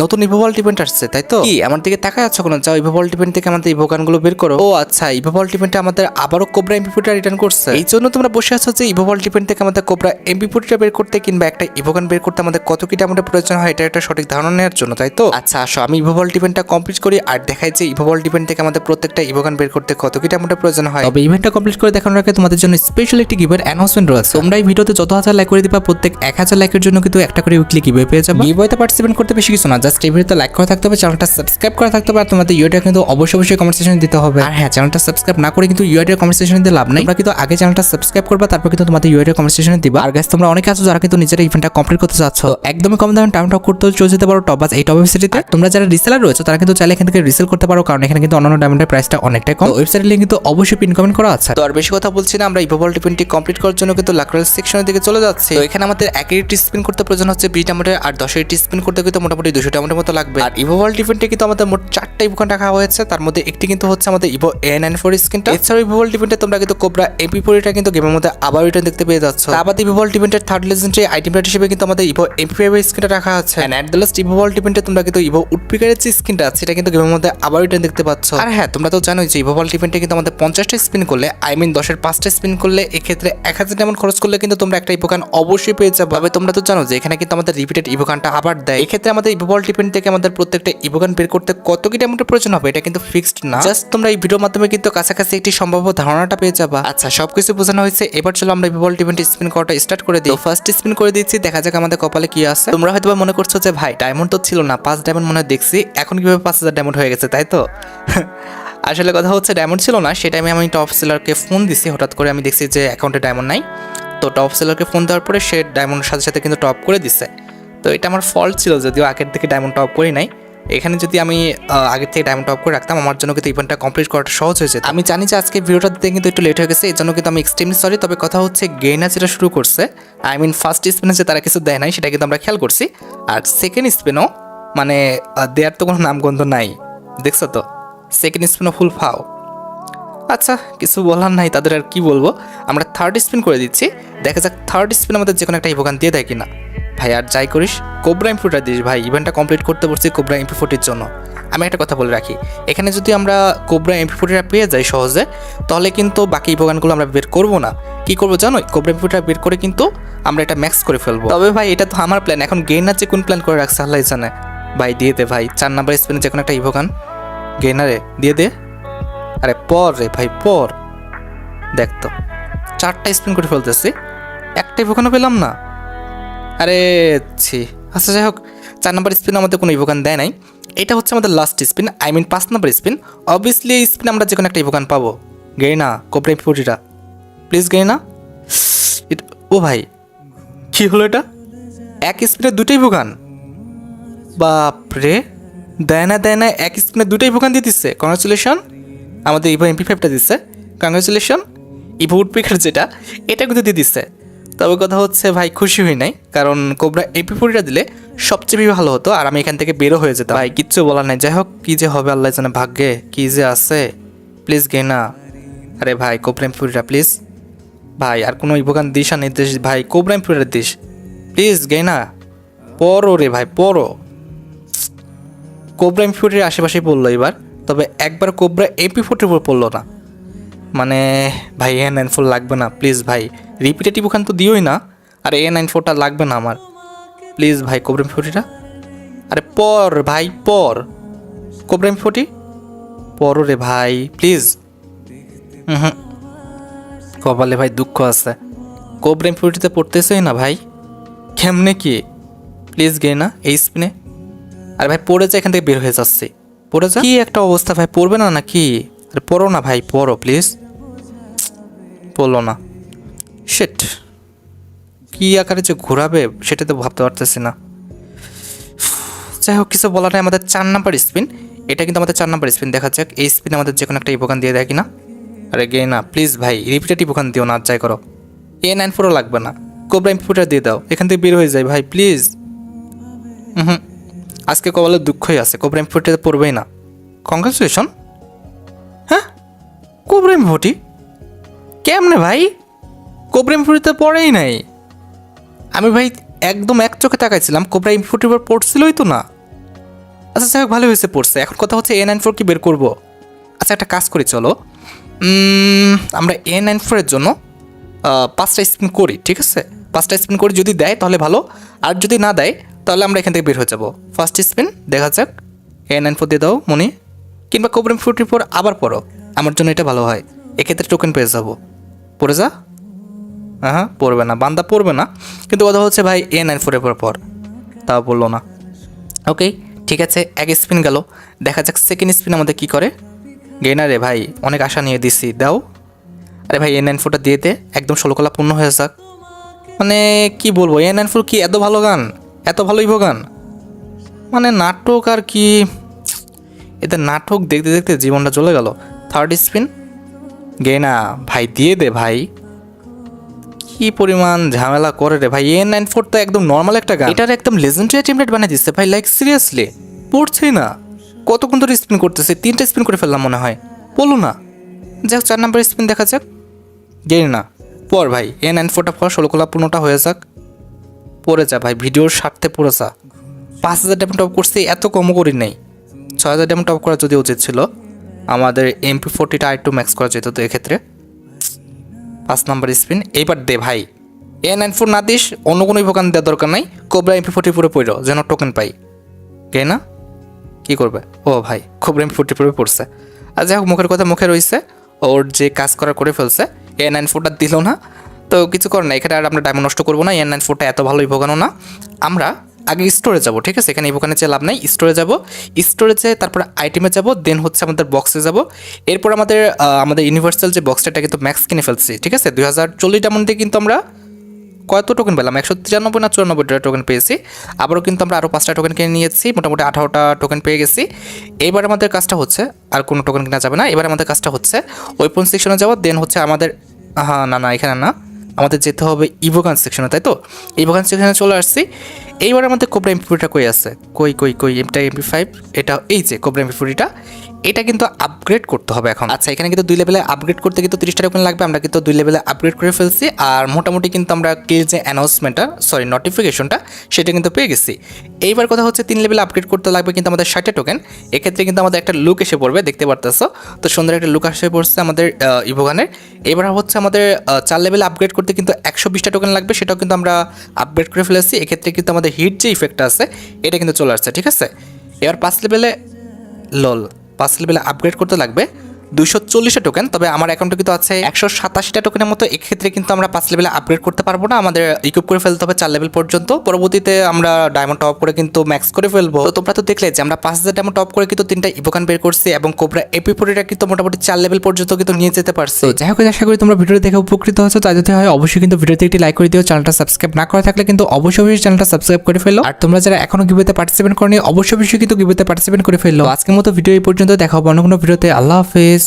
নতুন ইভোভল্ট ইভেন্ট আসছে তাই তো? কি আমার দিকে তাকায় আছো কোনো? যাও ইভোভল্ট ইভেন্ট থেকে আমাদের ইভো গানগুলো বের করো। ও আচ্ছা, ইভোভল্ট ইভেন্টে আমাদের আবারও কোবরা এমপি40 রিটার্ন করছে, এই জন্য তোমরা বসে আছো যে ইভোভল্ট ইভেন্ট থেকে আমাদের কোবরা এমপি40 বের করতে কিংবা একটা ইভো গান বের করতে আমাদের কত কি ডায়মন্ডের প্রয়োজন হয় এটা একটা সঠিক ধারণা নেওয়ার জন্য তাই তো? আচ্ছা আসো আমি ইভোভল্ট ইভেন্টটা কমপ্লিট করি আর দেখাই যে ইভোভল্ট ইভেন্ট থেকে আমাদের প্রত্যেকটা ইভো গান বের করতে কত কি ডায়মন্ডের প্রয়োজন হয়। তবে ইভেন্টটা কমপ্লিট করে দেখানোর আগে তোমাদের জন্য স্পেশাল একটি গিভের অ্যানাউন্সমেন্ট রয়েছে। তোমরা এই ভিডিওতে যত হাজার লাইক করে দিবা প্রত্যেক 1000 লাইকের জন্য কিন্তু একটা করে উইকলি গিভওয়ে পেয়ে যাবে। গিভওয়েতে পার্টিসিপেট করতে বেশি কিছু না, জাস্ট এই ভিডিওতে লাইক করা থাকতে হবে, চ্যানেলটা সাবস্ক্রাইব করা থাকতে হবে আর তোমাদের ইউআইডি কিন্তু অবশ্যই কমেন্ট সেকশনে দিতে হবে। আর হ্যাঁ, চ্যানেলটা সাবস্ক্রাইব না করে কিন্তু ইউআইডি কমেন্ট সেকশনে দিতে লাভ নাই, তোমরা কিন্তু আগে চ্যানেলটা সাবস্ক্রাইব করবা তারপর কিন্তু তোমাদের ইউআইডি কমেন্ট সেকশনে দিবা। আর গাইস তোমরা অনেকে আছো যারা কিন্তু নিজেরা ইভেন্টটা কমপ্লিট করতে যাচ্ছ, একদমই কম দামে টাইম টপ করতে চলে যেতে পারো টপ বাস এই টপ ওয়েবসাইটে। তোমরা যারা রিসেলার রয়েছে তারা কিন্তু চাইলে এখান থেকে রিসেল করতে পারো, কারণ এখানে কিন্তু অন্যান্য ডায়মন্ডের প্রাইসটা অনেকটাই কম। ওয়েবসাইটের লিংক কিন্তু অবশ্যই পিন কমেন্ট করা আছে। তো আর বেশি কথা বলছি না, আমরা ইভোভল্ট ইভেন্টটি কমপ্লিট করার জন্য কিন্তু লাকরাল সেকশনের দিকে চলে যাচ্ছে। তো এখানে আমাদের 1 স্পিন করতে প্রয়োজন হচ্ছে 20 ডায়মন্ডের আর 10 স্পিন করতে কিন্তু মোটামুটি 200 ডায়মন্ডের মতো লাগবে। আর ইভোভল্ট ইভেন্টে কিন্তু আমাদের মোট 4টা ইভো গান রাখা হয়েছে, তার মধ্যে একটি কিন্তু হচ্ছে আমাদের ইভো A94 স্কিনটা। এছাড়াও ইভোভল্ট ইভেন্টে তোমরা কিন্তু কোবরা এমপি40টা কিন্তু গেমের মধ্যে আবার রিটার্ন দেখতে পেয়ে যাচ্ছ। আবার ইভোভল্ট ইভেন্টের থার্ড লেজেন্ডারি আইটেম রেট হিসেবে কিন্তু আমাদের ইভো এমপি5 স্কিনটা রাখা আছে। এন্ড এট দ্য লাস্ট ইভোভল্ট ইভেন্টে তোমরা কিন্তু ইভো উডপিকারের যে স্কিনটা আছে সেটা কিন্তু গেমের মধ্যে আবার রিটার্ন দেখতে পাচ্ছ। আর হ্যাঁ, তোমরা তো জানোই যে ইভোভল্ট ইভেন্টে কিন্তু আমাদের 50টা স্পিন করলে, আই মিন 10-এর 5টা স্পিন করলে এক্ষেত্রে 1000 ডায়মন্ড খরচ করলে কিন্তু তোমরা একটা ইভো গান অবশ্যই পেয়ে যাবে। তবে তোমরা তো জানো যে এখানে কিন্তু আমাদের রিপিটেড ইভো গানটা আবার দেয়। এক্ষেত্রে আমাদের ইভোভল্ট ইভেন্ট থেকে আমাদের প্রত্যেকটা ইভো গান বের করতে কত কি ডায়মন্ডের প্রয়োজন হবে এটা কিন্তু ফিক্সড না, জাস্ট তোমরা এই ভিডিওর মাধ্যমে কিন্তু কাছাকাছি একটি সম্ভাব্য ধারণাটা পেয়ে যাবা। আচ্ছা, সবকিছু বোঝানো হয়েছে, এবার চলো আমরা ইভোভল্ট ইভেন্ট স্পিন করাটা স্টার্ট করে দিই। ফার্স্ট স্পিন করে দিচ্ছি, দেখা যাক আমাদের কপালে কি আছে। তোমরা হয়তো মনে করছো যে ভাই ডায়মন্ড তো ছিল না, 5 ডায়মন্ড মনে হয় দেখছি, এখন কিভাবে 5000 ডায়মন্ড হয়ে গেছে তাই তো? আসলে কথা হচ্ছে ডায়মন্ড ছিল না, সেই টাইমে আমি টপ সেলারকে ফোন দিছি, হঠাৎ করে আমি দেখছি যে অ্যাকাউন্টে ডায়মন্ড নাই। তো টপ সেলারকে ফোন দেওয়ার পরে সে ডায়মন্ডের সাথে সাথে কিন্তু টপ করে দিছে। তো এটা আমার ফল্ট ছিল, যদিও আগের থেকে ডায়মন্ড টপ করি নাই। এখানে যদি আমি আগের থেকে ডায়মন্ড টপ করে রাখতাম আমার জন্য কিন্তু ইভেন্টটা কমপ্লিট করাটা সহজ হয়ে যেত। আমি জানি যে আজকে ভিডিওটা দিতে কিন্তু একটু লেট হয়ে গেছে, এই জন্য কিন্তু আমি এক্সট্রিমলি সরি। তবে কথা হচ্ছে গেইনা যেটা শুরু করছে, আই মিন ফার্স্ট স্পিনে যে তারা কিছু দেয় নাই সেটা কিন্তু আমরা খেয়াল করছি। আর সেকেন্ড স্পিনও মানে দেয়ার তো কোনো নামগন্ধ নাই, দেখছো তো? সেকেন্ড স্পিনও ফুল ফাও। আচ্ছা, কিছু বলার নাই, তাদের আর কি বলবো। আমরা থার্ড স্পিন করে দিচ্ছি, দেখা যাক থার্ড স্পিন আমাদের যে কোনো একটা ইভো গান দিয়ে দেয় কিনা। ভাই আর যাই করিস কোবরা এমপি40 দিস ভাই, ইভেন্টটা কমপ্লিট করতে পারছি কোবরা এমপি40-র জন্য। আমি একটা কথা বলে রাখি, এখানে যদি আমরা কোবরা এমপি40টা পেয়ে যাই সহজে, তাহলে কিন্তু বাকি ইভো গানগুলো আমরা বের করবো না। কি করবো জানো? কোবরা এমপি40টা বের করে কিন্তু আমরা এটা ম্যাক্স করে ফেলবো। তবে ভাই এটা তো আমার প্ল্যান, এখন গেইনার যে কোন প্ল্যান করে রাখছে আল্লাহ জানে। ভাই দিয়ে দে ভাই, 4 নাম্বার স্পিনে যে কোনো একটা ইভো গান গেইনারে দিয়ে দে। আরে পর রে ভাই পর, দেখ তো 4টা স্পিন করে ফেলতেছি, একটা ইভো গানও পেলাম না। আরে ছি, আচ্ছা যাই হোক, 4 নাম্বার স্পিন আমাদের কোনো ইভো গান দেয় নাই। এটা হচ্ছে আমাদের last spin, I mean 5 number spin. Obviously এই স্পিন আমরা যে কোনো একটা ইভো গান পাবো। গেইনা কোবরা এমপি40টা প্লিজ গেইনা। ও ভাই কি হলো এটা? এক স্পিনে 2টা ইভো গান, বাপরে! দেয় না এক স্পিনে 2টা ইভো গান দিয়ে দিচ্ছে। কংগ্রাচুলেশন, আমাদের ইভো এমপি5টা দিচ্ছে। কংগ্রাচুলেশন, ইভো উডপিকার যেটা এটা কিন্তু দিয়ে দিচ্ছে। তবে কথা হচ্ছে ভাই খুশি হই নাই, কারণ কোবরা এমপি40টা দিলে সবচেয়ে বেশি ভালো হতো আর আমি এখান থেকে বেরো হয়ে যেতাম। ভাই কিচ্ছু বলার নাই, যাই হোক কি যে হবে আল্লাহ জানে, ভাগ্যে কি যে আছে। প্লিজ গেইনা, আরে ভাই কোবরা এমপি40টা প্লিজ ভাই, আর কোনো ইভো গান দিস আর নির্দেশ ভাই, কোবরা এমপি40টা দিস প্লিজ গেইনা। পড়ো রে ভাই পড়ো, কোবরা এমপি40 আশেপাশেই পড়লো এবার, তবে একবার কোবরা এমপি40 উপর পড়লো না। মানে ভাই A94 লাগবে না প্লিজ ভাই, রিপিটেটিভ ওখান তো দিওই না। আর A94টা লাগবে না আমার, প্লিজ ভাই কোবরা এমপি40টা। আরে পর ভাই পর, কোবরা এমপি40 পড়ো রে ভাই প্লিজ। কপালে ভাই দুঃখ আছে, কোবরা এমপি40তে পড়তেছেই না ভাই, কেমনে কি? প্লিজ গে না এই স্পিনে। আরে ভাই পড়ে যা, এখান থেকে বের হয়ে যাচ্ছে, পড়ে যা। কি একটা অবস্থা ভাই, পড়বে না নাকি? আরে পড়ো না ভাই পড়ো প্লিজ, পড়লো না। শিট, কি আকারে যে ঘোরাবে সেটা তো ভাবতে পারতেছি না। যাই হোক কিছু বলার নাই, আমাদের 4 নাম্বার স্পিন, এটা কিন্তু আমাদের 4 নাম্বার স্পিন। দেখা যাক এই স্পিন আমাদের যে কোনো একটা ইভো গান দিয়ে দেয় কিনা। আরে গে না প্লিজ ভাই, রিপিটেড ইভো গান দিও না, যাই করো। A94ও লাগবে না, কোবরা এমপি40টা দিয়ে দাও, এখান থেকে বের হয়ে যায় ভাই প্লিজ। আজকে কপালে দুঃখই আছে, কোবরা এমপি40তে পড়বেই না। কংগ্রাচুলেশন। হ্যাঁ কোবরা এমপি40 কেমনে ভাই? কোবরা এমপি40তে পড়েই নাই। আমি ভাই একদম এক চোখে তাকাইছিলাম, কোবরা এমপি40 পড়ছিলই তো না। আচ্ছা যাই হোক, ভালো হয়েছে পড়ছে। এখন কথা হচ্ছে A94 কি বের করব? আচ্ছা একটা কাজ করি, চলো আমরা A94 এর জন্য 5টা স্পিন করি, ঠিক আছে? 5টা স্পিন করি, যদি দেয় তাহলে ভালো, আর যদি না দেয় তাহলে আমরা এখান থেকে বের হয়ে যাব। ফার্স্ট স্পিন দেখা যাক, A94 দিয়ে দাও মনি, কিংবা কোবরা M44 আবার পড়ো, আমার জন্য এটা ভালো হয়, এক্ষেত্রে টোকেন পেয়ে যাবো। পড়ে যা। হ্যাঁ পড়বে না, বান্দা পড়বে না, কিন্তু কথা হচ্ছে ভাই A94 এর পর তাও বললো না। ওকে ঠিক আছে, এক স্পিন গেল, দেখা যাক সেকেন্ড স্পিন আমাদের কি করে। গেনারে ভাই অনেক আশা নিয়ে দিছি, দাও। আরে ভাই A94টা দিয়ে দে, একদম 16 কলা পূর্ণ হয়ে যাক। মানে কি বলবো, A94 কি এত ভালো গান, এত ভালো ইভো গান, মানে নাটক আর কি, এদের নাটক দেখতে দেখতে জীবনটা চলে গেল। থার্ড স্পিন গেনা ভাই দিয়ে দে ভাই, কি পরিমাণ ঝামেলা করে রে ভাই। A94 তো একদম নর্মাল একটা গান, এটার একদম লেজেন্ডারি টেমপ্লেট বানিয়ে দিচ্ছে ভাই, লাইক সিরিয়াসলি পড়ছেই না। কতক্ষণ ধরে স্পিন করতেছে, 3টা স্পিন করে ফেললাম মনে হয়, বলো না। যাক 4 নাম্বার স্পিন দেখা যাক, গেই না পর ভাই, A94টা পর 16 কলা পূর্ণটা হয়ে যাক। পড়ে যা ভাই, ভিডিওর স্বার্থে পড়ে যা। 5000 ডায়মন্ড টপ করছি, এত কমও করি নাই। 6000 ডায়মন্ড টপ করা যদি উচিত ছিল, আমাদের MP40টা আরেকটু ম্যাক্স করা যেত তো এক্ষেত্রে। 5 নাম্বার স্পিন এইবার দে ভাই, A94 না দিস, অন্য কোনো ইভোকান দেওয়ার দরকার নাই, কোবরা MP40 পুরো পড়ো যেন টোকেন পাই। কে না কি করবে, ও ভাই কোবরা MP40 পুরো পড়ছে। আর যাই হোক, মুখের কথা মুখে রয়েছে, ওর যে কাজ করার করে ফেলছে। A94টা দিল না, তো কিছু করে না, এখানে আর আমরা ডায়মন্ড নষ্ট করবো না। A94টা এত ভালো ইভোকানও না। আমরা আগে স্টোরে যাব, ঠিক আছে? এখানে ইভোকানে চেয়ে লাভ নাই, স্টোরে যাব, স্টোরেজে তারপর আইটেমে যাব, দেন হচ্ছে আমাদের বক্সে যাব। এরপর আমাদের ইউনিভার্সাল যে বক্সটা কিন্তু ম্যাক্স কিনে ফেলছি, ঠিক আছে? 2040 ডায়মন্ড দিয়ে কিন্তু আমরা কত টোকেন পেলাম, 193 না 94টা টোকেন পেয়েছি। আবারও কিন্তু আমরা আরও 5টা টোকেন কিনে নিয়েছি, মোটামুটি 18টা টোকেন পেয়ে গেছি। এইবার আমাদের কাজটা হচ্ছে, আর কোনো টোকেন কেনা যাবে না, এবার আমাদের কাজটা হচ্ছে ওয়েপন সেকশনে যাওয়া, দেন হচ্ছে আমাদের না এখানে না, আমাদের যেতে হবে ইভোগান সেকশনে, তাই তো? ইভোগান সেকশনে চলে আসছি। এইবার আমাদের কোবরা MP40টা কই আছে, কই এটা MP5, এটা এই যে কোবরা MP40টা, এটা কিন্তু আপগ্রেড করতে হবে এখন। আচ্ছা এখানে কিন্তু 2 লেভেলে আপগ্রেড করতে কিন্তু 30টা টোকেন লাগবে, আমরা কিন্তু 2 লেভেলে আপগ্রেড করে ফেলছি। আর মোটামুটি কিন্তু আমরা যে অ্যানাউন্সমেন্টটা নোটিফিকেশনটা সেটা কিন্তু পেয়ে গেছি। এইবার কথা হচ্ছে 3 লেভেলে আপগ্রেড করতে লাগবে কিন্তু আমাদের 60টা টোকেন। এক্ষেত্রে কিন্তু আমাদের একটা লুক এসে পড়বে, দেখতে পারতেছো তো সুন্দর একটা লুক এসে পড়ছে আমাদের ইভোগানের। এবার হচ্ছে আমাদের 4 লেভেলে আপগ্রেড করতে কিন্তু 120টা টোকেন লাগবে, সেটাও কিন্তু আমরা আপগ্রেড করে ফেলেছি। এক্ষেত্রে কিন্তু আমাদের হিট যে ইফেক্টটা আছে এটা কিন্তু চলে আসছে, ঠিক আছে? এবার 5 লেভেলে 5 লেভেলে আপগ্রেড করতে লাগবে 240টা টোকেন, তবে আমার অ্যাকাউন্টে কিন্তু আছে 187টা টোকেনের মতো। এক্ষেত্রে কিন্তু আমরা 5 লেভেলে আপগ্রেড করতে পারবো না, আমাদের ইকুইপ করে ফেলতে হবে 4 লেভেল পর্যন্ত। পরবর্তীতে আমরা ডায়মন্ড টপ করে কিন্তু ম্যাক্স করে ফেলবো। তো তোমরা তো দেখলে যে আমরা 5000 ডায়মন্ড টপ করে কিন্তু 3টা ইভোকান বের করছি, এবং কোবরা MP40টা কিন্তু মোটামুটি 4 লেভেল পর্যন্ত কিন্তু নিয়ে যেতে পারছি। তো যাই হোক, আশা করি তোমরা ভিডিওটি দেখে উপকৃত হয়েছো। তাই যদি হয় অবশ্যই কিন্তু ভিডিওতে একটি লাইক করে দিও, চ্যানেলটা সাবস্ক্রাইব না করা থাকলে কিন্তু অবশ্যই চ্যানেলটা সাবস্ক্রাইব করে ফেলো। আর তোমরা যারা এখনো গিভওয়েতে পার্টিসিপেট করনি অবশ্যই কিন্তু গিভওয়েতে পার্টিসিপেট করে ফেললো। আজকের মতো ভিডিও এই পর্যন্ত, দেখা হবে অন্য কোনো ভিডিওতে। আল্লাহ হাফেজ।